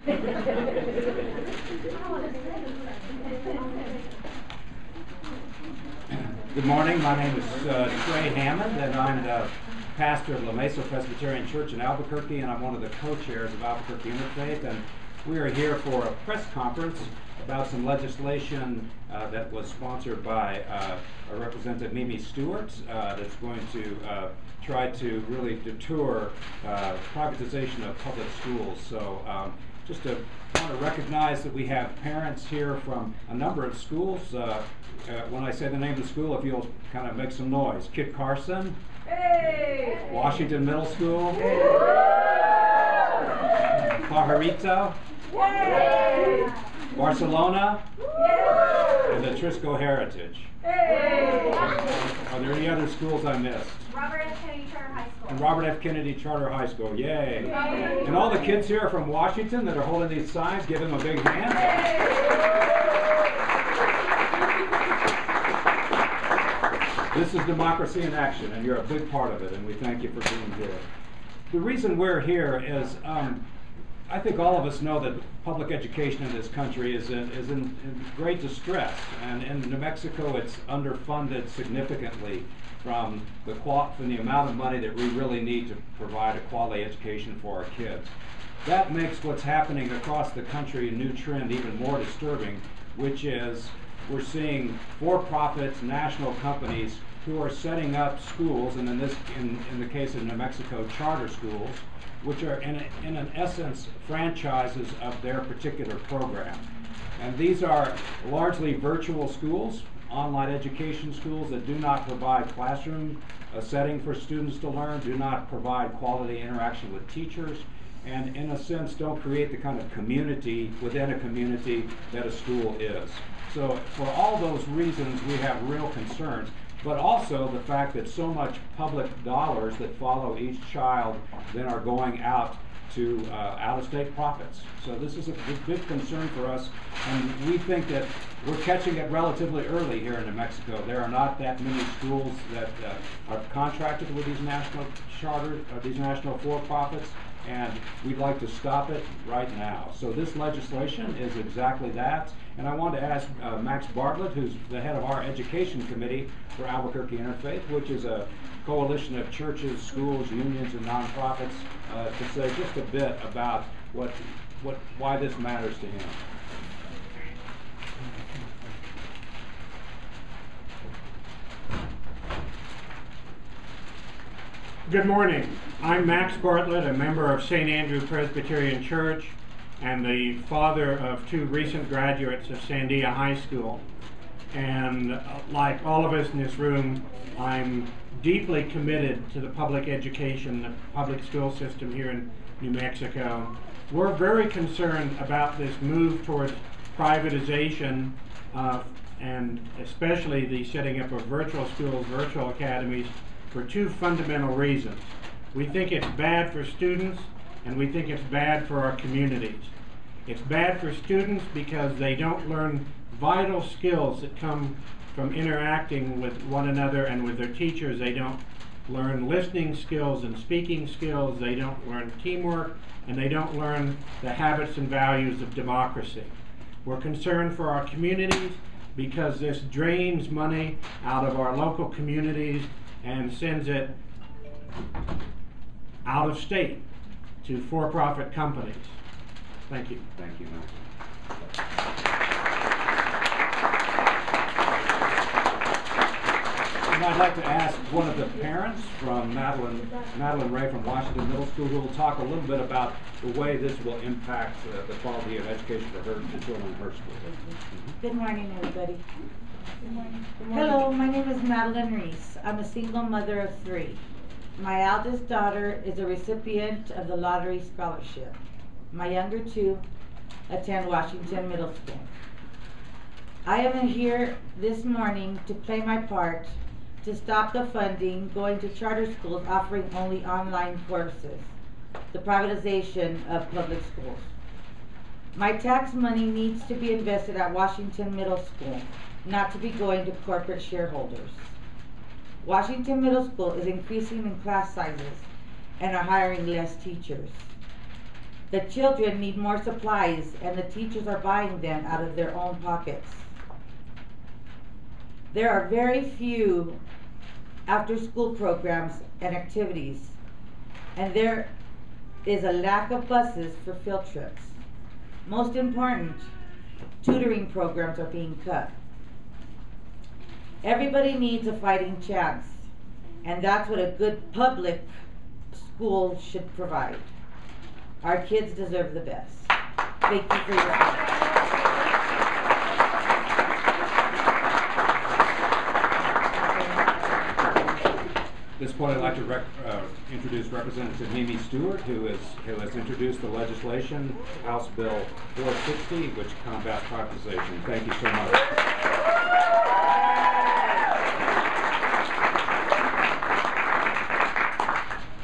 Good morning. My name is Trey Hammond, and I'm the pastor of La Mesa Presbyterian Church in Albuquerque, and I'm one of the co-chairs of Albuquerque Interfaith. And we are here for a press conference about some legislation that was sponsored by Representative Mimi Stewart that's going to try to really deter privatization of public schools. So just to want to recognize that we have parents here from a number of schools. When I say the name of the school, if you'll kind of make some noise. Kit Carson. Hey! Washington Middle School. Hey! Pajarito. Yay! Barcelona. Yay! And the Trisco Heritage. Hey! Are there any other schools I missed? Robert F. Kennedy Charter High School. And Robert F. Kennedy Charter High School. Yay! Yay! And all the kids here from Washington that are holding these signs, give them a big hand. Yay! This is democracy in action, and you're a big part of it, and we thank you for being here. The reason we're here is I think all of us know that public education in this country is in great distress, and in New Mexico it's underfunded significantly from the amount of money that we really need to provide a quality education for our kids. That makes what's happening across the country a new trend even more disturbing, which is we're seeing for-profit national companies who are setting up schools, and in the case of New Mexico, charter schools, which are in an essence franchises of their particular program. And these are largely virtual schools, online education schools that do not provide classroom setting for students to learn, do not provide quality interaction with teachers, and in a sense don't create the kind of community within a community that a school is. So for all those reasons we have real concerns, but also the fact that so much public dollars that follow each child then are going out to out-of-state profits. So this is a big concern for us, and we think that we're catching it relatively early here in New Mexico. There are not that many schools that are contracted with these national charters, these national for-profits, and we'd like to stop it right now. So this legislation is exactly that. And I want to ask Max Bartlett, who's the head of our education committee for Albuquerque Interfaith, which is a coalition of churches, schools, unions, and nonprofits, to say just a bit about why this matters to him. Good morning. I'm Max Bartlett, a member of St. Andrew Presbyterian Church and the father of two recent graduates of Sandia High School. And like all of us in this room, I'm deeply committed to the public education, the public school system here in New Mexico. We're very concerned about this move towards privatization and especially the setting up of virtual schools, virtual academies, for two fundamental reasons. We think it's bad for students, and we think it's bad for our communities. It's bad for students because they don't learn vital skills that come from interacting with one another and with their teachers. They don't learn listening skills and speaking skills. They don't learn teamwork, and they don't learn the habits and values of democracy. We're concerned for our communities because this drains money out of our local communities and sends it out of state to for-profit companies. Thank you. Thank you, Max. And I'd like to ask one of the parents from Madeline Ray from Washington Middle School, who will talk a little bit about the way this will impact the quality of education for the children in her school. Good morning, everybody. Good morning. Hello, my name is Madeline Reese. I'm a single mother of 3. My eldest daughter is a recipient of the lottery scholarship. My younger 2 attend Washington Middle School. I am here this morning to play my part to stop the funding going to charter schools offering only online courses, the privatization of public schools. My tax money needs to be invested at Washington Middle School, not to be going to corporate shareholders. Washington Middle School is increasing in class sizes and are hiring less teachers. The children need more supplies and the teachers are buying them out of their own pockets. There are very few after-school programs and activities, and there is a lack of buses for field trips. Most important, tutoring programs are being cut. Everybody needs a fighting chance, and that's what a good public school should provide. Our kids deserve the best. Thank you for your time. At this point, I'd like to introduce Representative Mimi Stewart, who has introduced the legislation, House Bill 460, which combats privatization. Thank you so much.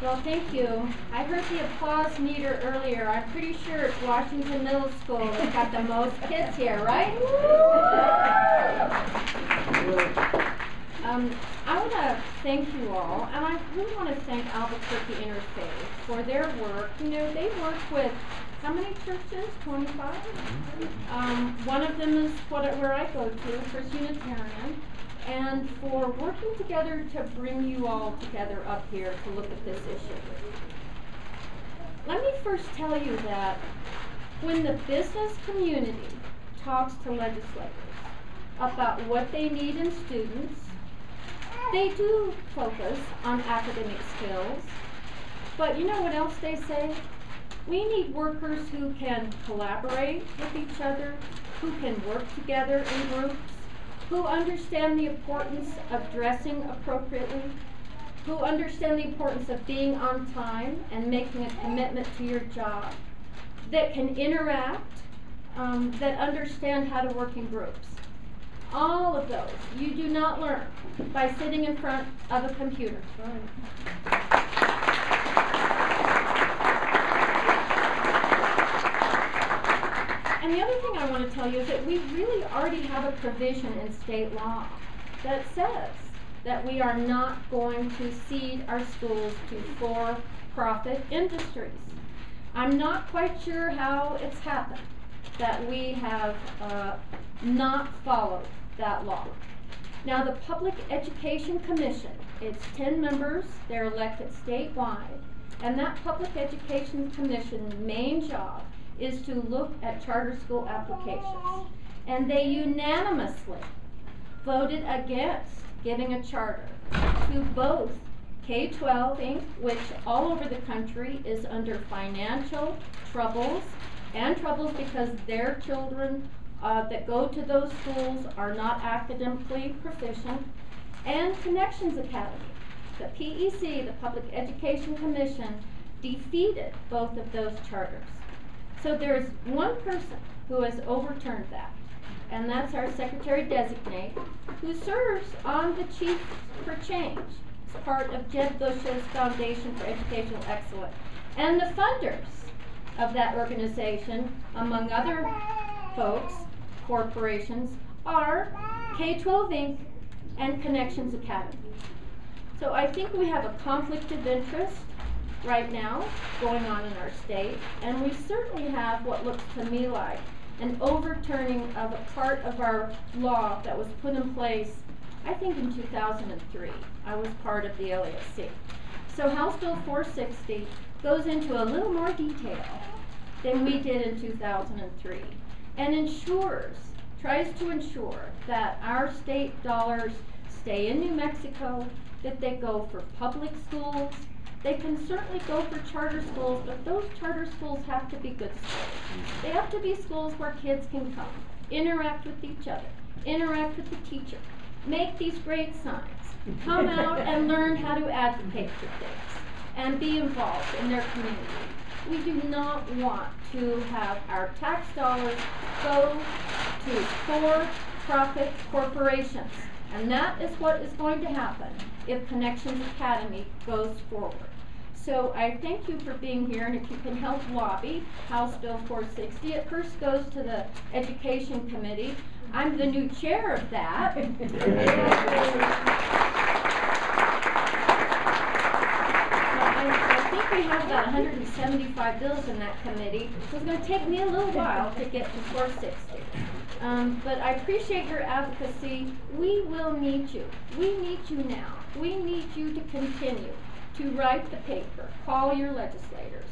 Well, thank you. I heard the applause meter earlier. I'm pretty sure it's Washington Middle School that's got the most kids here, right? I want to thank you all, and I really want to thank Albuquerque Interfaith for their work. You know, they work with how many churches? 25? One of them is where I go to, First Unitarian. And for working together to bring you all together up here to look at this issue. Let me first tell you that when the business community talks to legislators about what they need in students, they do focus on academic skills, but you know what else they say? We need workers who can collaborate with each other, who can work together in groups, who understand the importance of dressing appropriately, who understand the importance of being on time and making a commitment to your job, that can interact, that understand how to work in groups. All of those you do not learn by sitting in front of a computer. And the other thing I want to tell you is that we really already have a provision in state law that says that we are not going to cede our schools to for-profit industries. I'm not quite sure how it's happened that we have not followed that law. Now, the Public Education Commission, it's 10 members, they're elected statewide, and that Public Education Commission's main job is to look at charter school applications. And they unanimously voted against giving a charter to both K-12 Inc., which all over the country is under financial troubles, and troubles because their children that go to those schools are not academically proficient, and Connections Academy. The PEC, the Public Education Commission, defeated both of those charters. So there's one person who has overturned that, and that's our Secretary-Designate, who serves on the Chief for Change. It's part of Jeb Bush's Foundation for Educational Excellence. And the funders of that organization, among other folks, corporations, are K-12 Inc. and Connections Academy. So I think we have a conflict of interest right now going on in our state, and we certainly have what looks to me like an overturning of a part of our law that was put in place, I think in 2003. I was part of the LASC. So House Bill 460 goes into a little more detail than we did in 2003 and tries to ensure that our state dollars stay in New Mexico, that they go for public schools. They can certainly go for charter schools, but those charter schools have to be good schools. They have to be schools where kids can come, interact with each other, interact with the teacher, make these great signs, come out and learn how to advocate for things, and be involved in their community. We do not want to have our tax dollars go to for-profit corporations. And that is what is going to happen if Connections Academy goes forward. So I thank you for being here, and if you can help lobby House Bill 460, it first goes to the Education Committee. I'm the new chair of that. I think already have about 175 bills in that committee, so it's gonna take me a little while to get to 460. But I appreciate your advocacy. We will need you. We need you now. We need you to continue to write the paper, call your legislators,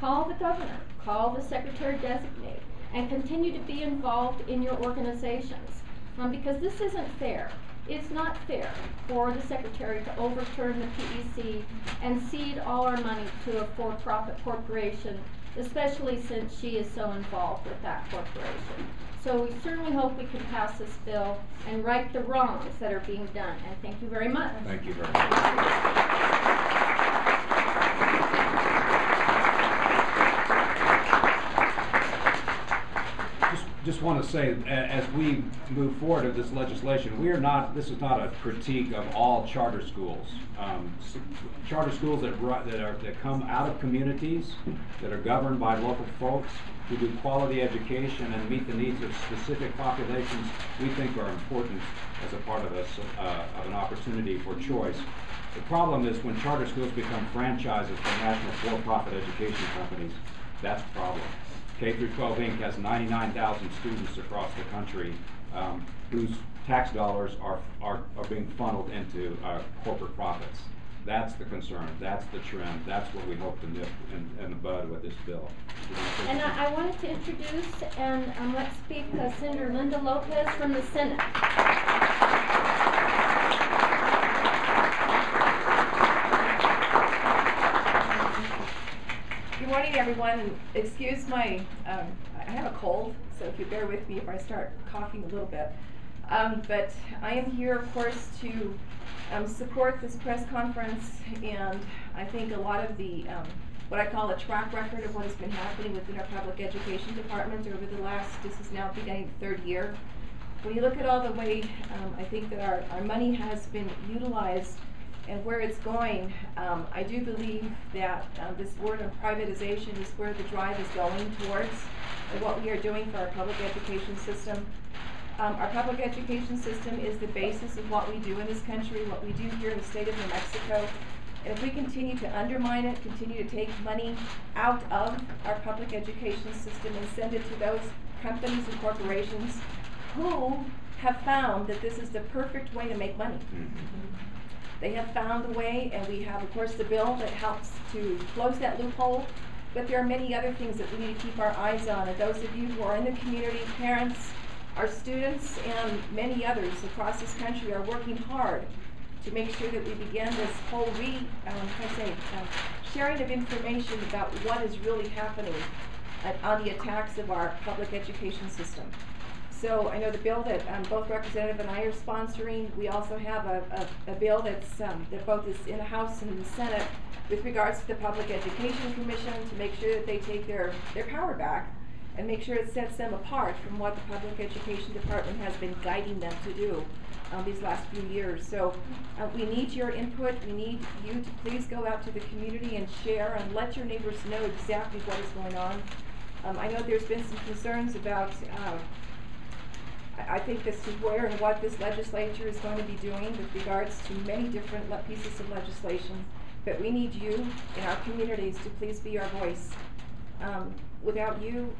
call the governor, call the secretary designate, and continue to be involved in your organizations. Because this isn't fair. It's not fair for the secretary to overturn the PEC and cede all our money to a for-profit corporation, especially since she is so involved with that corporation. So we certainly hope we can pass this bill and right the wrongs that are being done. And thank you very much. Thank you very much. Just want to say, as we move forward with this legislation, this is not a critique of all charter schools. Charter schools that come out of communities, that are governed by local folks, who do quality education and meet the needs of specific populations, we think are important as a part of an opportunity for choice. The problem is when charter schools become franchises for national for-profit education companies, that's a problem. K-12 Inc. has 99,000 students across the country whose tax dollars are being funneled into corporate profits. That's the concern. That's the trend. That's what we hope to nip in the bud with this bill. And I wanted to introduce and let's speak Senator Linda Lopez from the Senate. Good morning, everyone, and excuse my, I have a cold, so if you bear with me if I start coughing a little bit. But I am here, of course, to support this press conference, and I think a lot of the, what I call a track record of what has been happening within our public education department over the last, this is now beginning the third year. When you look at all the way, I think that our money has been utilized and where it's going, I do believe that this word of privatization is where the drive is going towards, and what we are doing for our public education system. Our public education system is the basis of what we do in this country, what we do here in the state of New Mexico. And if we continue to undermine it, continue to take money out of our public education system and send it to those companies and corporations who have found that this is the perfect way to make money. They have found a way, and we have, of course, the bill that helps to close that loophole, but there are many other things that we need to keep our eyes on. And those of you who are in the community, parents, our students, and many others across this country are working hard to make sure that we begin this whole sharing of information about what is really happening on the attacks of our public education system. So I know the bill that both Representative and I are sponsoring. We also have a bill that's that both is in the House and in the Senate with regards to the Public Education Commission to make sure that they take their power back and make sure it sets them apart from what the Public Education Department has been guiding them to do these last few years. So we need your input. We need you to please go out to the community and share and let your neighbors know exactly what is going on. I know there's been some concerns about I think this is where and what this legislature is going to be doing with regards to many different pieces of legislation. But we need you in our communities to please be our voice. Without you,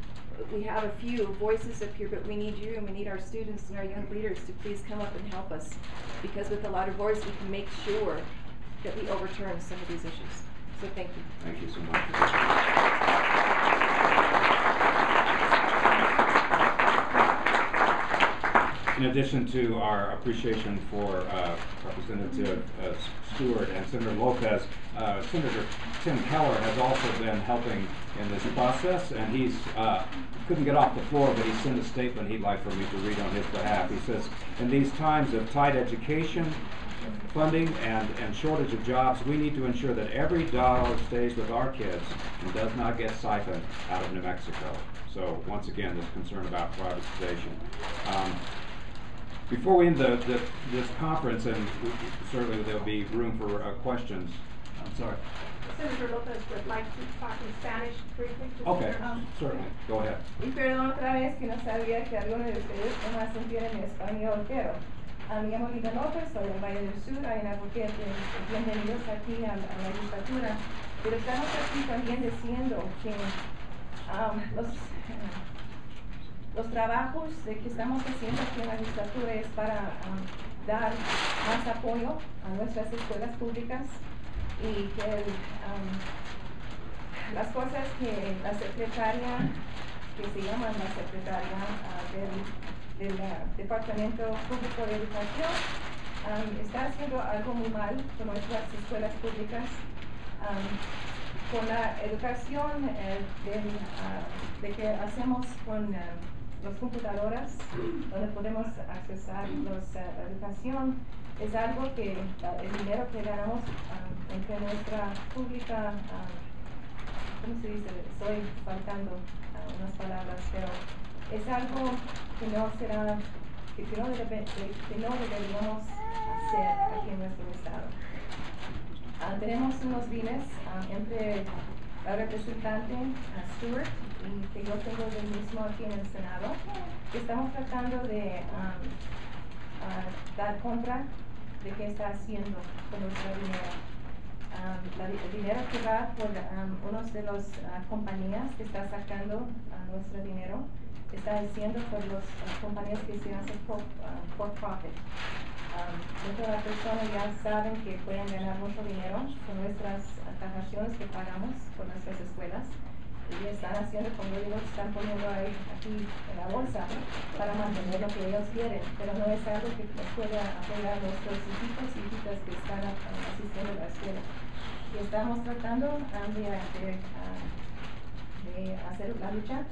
we have a few voices up here, but we need you, and we need our students and our young leaders to please come up and help us. Because with a louder voice, we can make sure that we overturn some of these issues. So thank you. Thank you so much. In addition to our appreciation for Representative Stewart and Senator Lopez, Senator Tim Keller has also been helping in this process, and he's couldn't get off the floor, but he sent a statement he'd like for me to read on his behalf. He says, in these times of tight education funding and shortage of jobs, we need to ensure that every dollar stays with our kids and does not get siphoned out of New Mexico. So once again, this concern about privatization. Before we end this conference, and certainly there'll be room for questions. I'm sorry. Senator Lopez would like to talk in Spanish briefly. Okay, certainly. Go ahead. Y perdón otra vez que no sabía que algunos de ustedes nomás entienden español, pero me llamo Linda López, soy del Valle del Sur, en Albuquerque. Bienvenidos aquí a la legislatura. Pero estamos aquí también diciendo que los trabajos que estamos haciendo aquí en la legislatura es para dar más apoyo a nuestras escuelas públicas y que las cosas que la secretaria, que se llama la secretaria del Departamento Público de Educación, está haciendo algo muy mal con nuestras escuelas públicas, con la educación de que hacemos con las computadoras, donde podemos accesar la educación. Es algo que el dinero que ganamos entre nuestra pública, ¿cómo se dice? Estoy faltando unas palabras, pero es algo que no será, que no deberíamos hacer aquí en nuestro estado. Tenemos unos bienes entre la representante Stewart y que yo tengo del mismo aquí en el Senado, que estamos tratando de dar contra de qué está haciendo con nuestro dinero. El dinero que va por unos de las compañías que está sacando nuestro dinero, está haciendo por las compañías que se hacen for profit. Muchas de las personas ya saben que pueden ganar mucho dinero con nuestras tasaciones que pagamos por nuestras escuelas y están haciendo, como digo, están poniendo ahí aquí en la bolsa para mantener lo que ellos quieren, pero no es algo que nos pueda apoyar a nuestros hijitos y hijitas que están asistiendo a la escuela. Y estamos tratando de hacer la lucha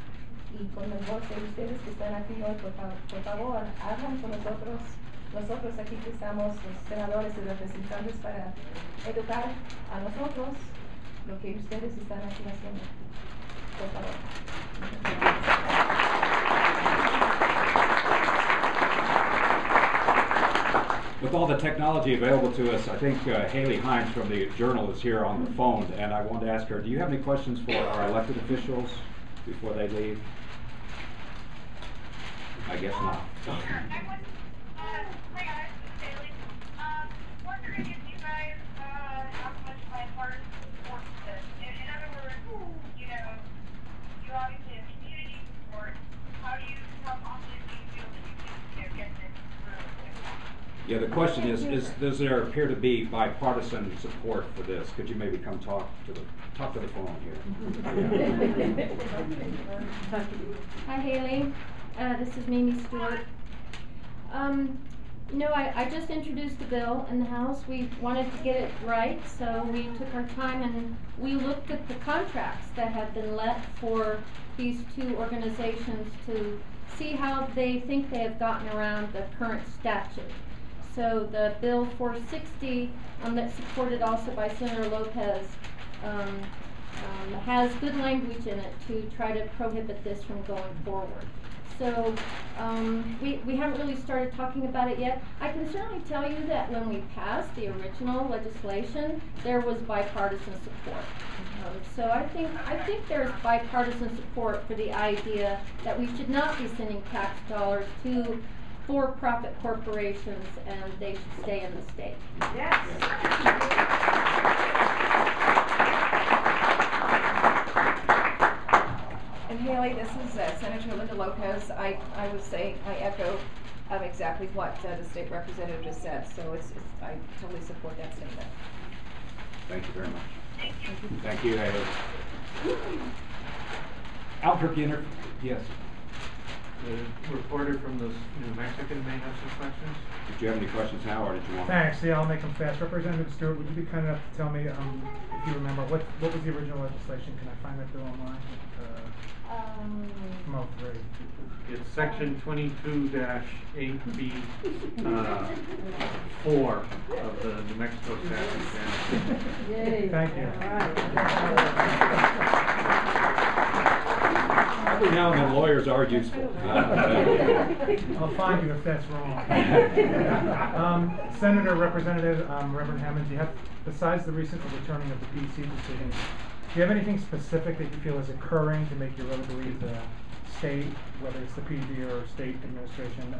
y con la voz de ustedes que están aquí hoy, por favor, hablan con nosotros aquí que estamos los senadores y representantes para educar a nosotros lo que ustedes están aquí haciendo. Por favor. With all the technology available to us, I think Haley Hines from the Journal is here on the phone, and I wanted to ask her, do you have any questions for our elected officials before they leave? I guess not. Sure. Hi guys, this is Haley. Wondering if you guys have much bipartisan support for this. In other words, you obviously have community support. How confident do you feel that you can get this through? Yeah, the question is does there appear to be bipartisan support for this? Could you maybe come talk to the phone here? Hi Haley, this is Mimi Stewart. I just introduced the bill in the House. We wanted to get it right, so we took our time and we looked at the contracts that have been let for these two organizations to see how they think they have gotten around the current statute. So the Bill 460, that's supported also by Senator Lopez, has good language in it to try to prohibit this from going forward. So we haven't really started talking about it yet. I can certainly tell you that when we passed the original legislation, there was bipartisan support. So I think there's bipartisan support for the idea that we should not be sending tax dollars to for-profit corporations and they should stay in the state. Yes. And Haley, this is Senator Linda Lopez. I would say I echo exactly what the state representative just said. So I totally support that statement. Thank you very much. Thank you, Haley. Albuquerque Interfaith, yes. The reporter from the New Mexican may have some questions. Did you have any questions now, or did you want? Thanks. Yeah, I'll make them fast. Representative Stewart, would you be kind enough to tell me, if you remember, what was the original legislation? Can I find that bill online? From 03. It's section 22-8B, 4 of the New Mexico statute. Yay. Thank you. Every now and then lawyers are useful. I'll find you if that's wrong. Senator, Representative, Reverend Hammond, do you have, besides the recent overturning of the PC decision, do you have anything specific that you feel is occurring to make you really believe the state, whether it's the PD or state administration,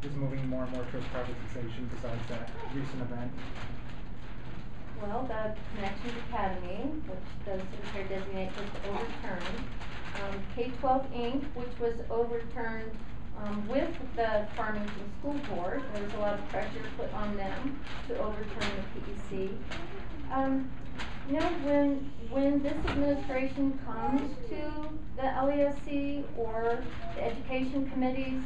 is moving more and more towards privatization besides that recent event? Well, the Connections Academy, which the Secretary designates was overturned. K-12 Inc., which was overturned with the Farmington School Board. There was a lot of pressure put on them to overturn the PEC. You know, when this administration comes to the LESC or the education committees,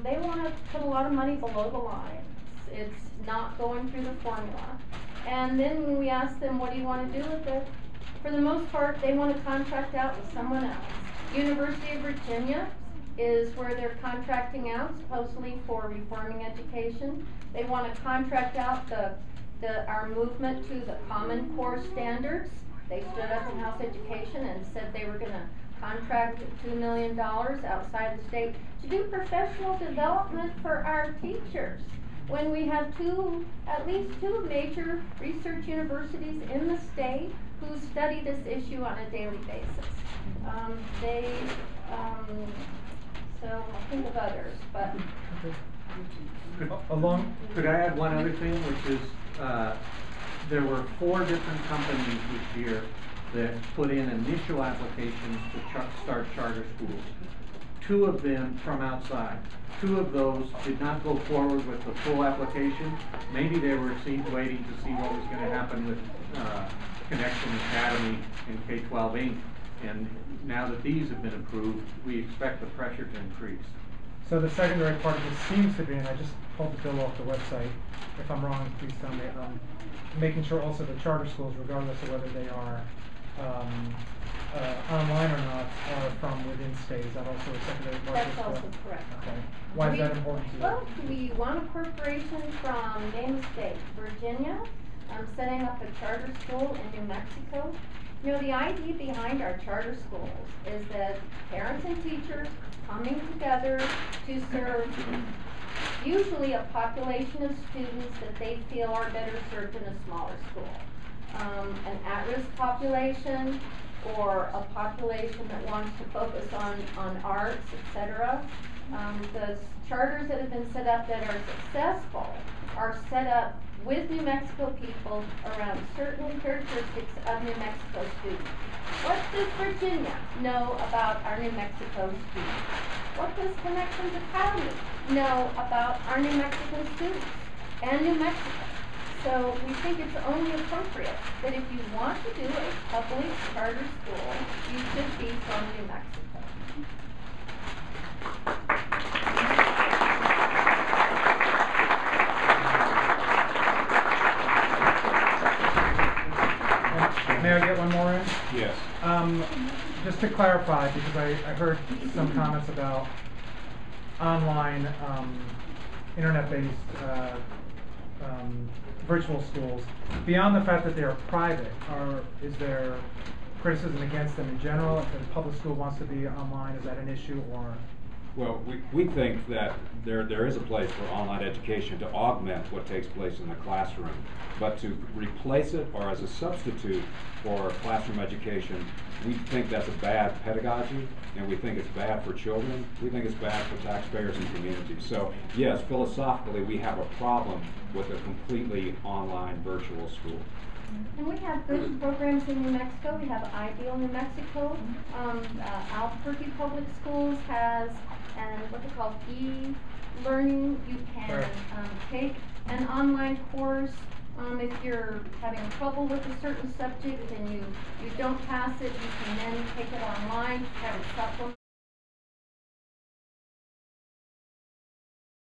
they want to put a lot of money below the line. It's not going through the formula. And then when we ask them, what do you want to do with it? For the most part, they want to contract out with someone else. University of Virginia is where they're contracting out, supposedly for reforming education. They want to contract out our movement to the Common Core standards. They stood up in House Education and said they were going to contract $2 million outside the state to do professional development for our teachers. When we have at least two major research universities in the state who study this issue on a daily basis. So I'll think of others, but. Could I add one other thing, which is, there were 4 different companies this year that put in initial applications to start charter schools. 2 of them from outside. 2 of those did not go forward with the full application. Maybe they were waiting to see what was going to happen with Connection Academy and K-12 Inc. And now that these have been approved, we expect the pressure to increase. So the secondary part of this seems to be, and I just pulled the bill off the website, if I'm wrong, please tell me, making sure also the charter schools, regardless of whether they are online or not, are from within state. Is that also a secondary part? That's also correct. Okay. Why is that important to you? Well, we want a corporation from name a state, Virginia, setting up a charter school in New Mexico. You know, the idea behind our charter schools is that parents and teachers coming together to serve usually a population of students that they feel are better served in a smaller school. An at-risk population, or a population that wants to focus on arts, etc. The charters that have been set up that are successful are set up with New Mexico people around certain characteristics of New Mexico students. What does Virginia know about our New Mexico students? What does Connections Academy know about our New Mexican students and New Mexico? So we think it's only appropriate that if you want to do a public charter school, you should be from New Mexico. May I get one more in? Yes. Just to clarify, because I heard some comments about online, internet-based virtual schools. Beyond the fact that they are private, is there criticism against them in general? If a public school wants to be online, is that an issue, or? Well, we think that there is a place for online education to augment what takes place in the classroom, but to replace it or as a substitute for classroom education, we think that's a bad pedagogy, and we think it's bad for children. We think it's bad for taxpayers and communities. So yes, philosophically, we have a problem with a completely online virtual school. And we have good programs in New Mexico. We have Ideal New Mexico. Albuquerque Public Schools has what they call e-learning. You can take an online course. If you're having trouble with a certain subject and you don't pass it, you can then take it online to have it supplement.